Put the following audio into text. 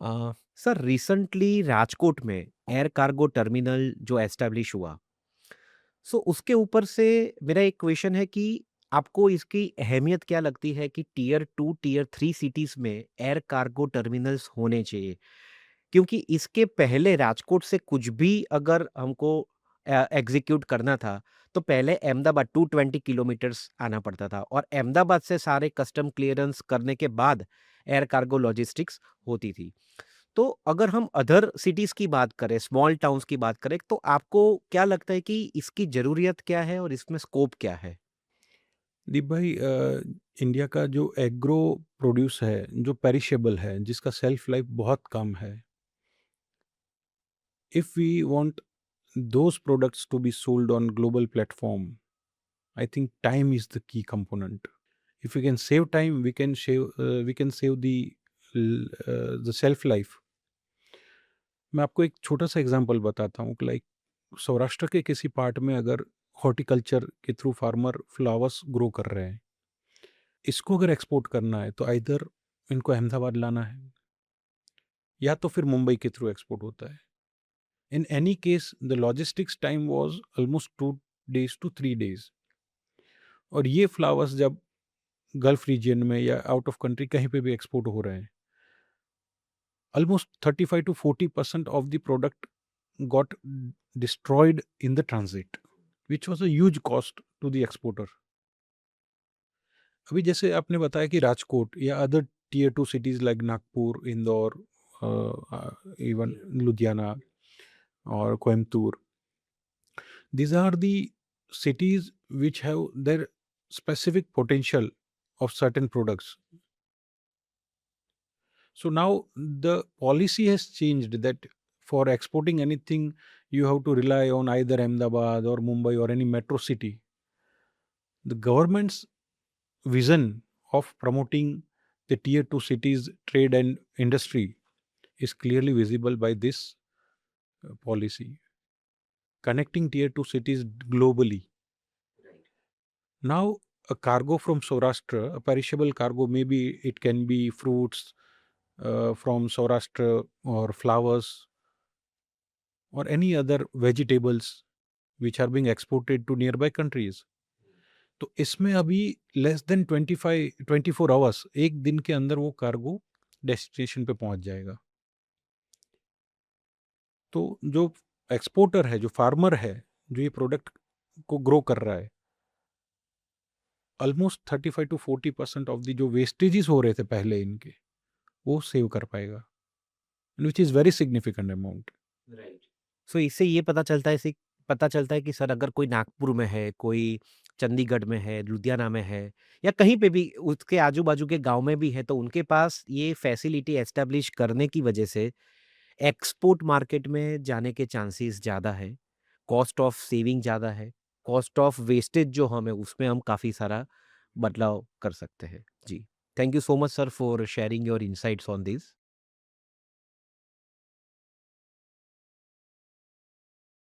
Sir recently Rajkot में air cargo terminal जो establish हुआ, सो उसके ऊपर से मेरा एक क्वेश्चन है कि आपको इसकी अहमियत क्या लगती है कि टियर 2 टियर 3 सिटीज़ में एयर कार्गो टर्मिनल्स होने चाहिए? क्योंकि इसके पहले राजकोट से कुछ भी अगर हमको एग्ज़ीक्यूट करना था, तो पहले अहमदाबाद 220 किलोमीटर्स आना पड़ता था और अहमदाबाद से सारे कस्टम क्लियरेंस करने के बाद एयर कार्गो लॉजिस्टिक्स होती थी। तो अगर हम अदर सिटीज़ की बात करें, स्मॉल टाउन्स की बात करें, तो आपको क्या लगता है कि इसकी ज़रूरियत क्या है और इसमें स्कोप क्या है? दीप भाई, इंडिया का जो एग्रो प्रोड्यूस है, जो पेरिशेबल है, जिसका शेल्फ लाइफ बहुत कम है, if we want those products to be sold on global platform, I think time is the key component. If we can save time, we can save the shelf life. मैं आपको एक छोटा सा example बताता हूँ, लाइक सौराष्ट्र के किसी part में अगर हॉर्टिकल्चर के थ्रू फार्मर फ्लावर्स ग्रो कर रहे हैं, इसको अगर एक्सपोर्ट करना है तो आइदर इनको अहमदाबाद लाना है या तो फिर मुंबई के थ्रू एक्सपोर्ट होता है. In any case the logistics time was almost 2 days to 3 days. और ये फ्लावर्स जब गल्फ रीजियन में या आउट ऑफ कंट्री कहीं पे भी एक्सपोर्ट हो रहे हैं, almost 35 to 40% of the product got destroyed in the transit, which was a huge cost to the exporter. अभी जैसे आपने बताया कि राजकोट या other tier 2 cities like Nagpur, Indore, even Ludhiana और Coimbatore, these are the cities which have their specific potential of certain products. So now the policy has changed that for exporting anything, you have to rely on either Ahmedabad or Mumbai or any metro city. The government's vision of promoting the tier 2 cities trade and industry is clearly visible by this policy, connecting tier 2 cities globally. Now, a cargo from Saurashtra, a perishable cargo, maybe it can be fruits from Saurashtra or flowers or any other vegetables which are being exported to nearby countries. तो इसमें अभी less than 24 hours, एक दिन के अंदर वो cargo destination पे पहुंच जाएगा. तो जो एक्सपोर्टर है, जो फार्मर है, जो ये प्रोडक्ट को ग्रो कर रहा है, ऑलमोस्ट 35 to 40% ऑफ द जो वेस्टेजेस हो रहे थे पहले इनके, वो सेव कर पाएगा, which is very significant amount. Right. So इससे ये पता चलता है कि सर अगर कोई नागपुर में है, कोई चंडीगढ़ में है, लुधियाना में है या कहीं पे भी उसके आजू-बाजू के गाँव में भी है, तो उनके पास ये फैसिलिटी एस्टेब्लिश करने की वजह से एक्सपोर्ट मार्केट में जाने के चांसेस ज़्यादा है, कॉस्ट ऑफ सेविंग ज़्यादा है, कॉस्ट ऑफ वेस्टेज जो हमें उसमें हम काफ़ी सारा बदलाव कर सकते हैं। जी, thank you so much sir for sharing your insights on this.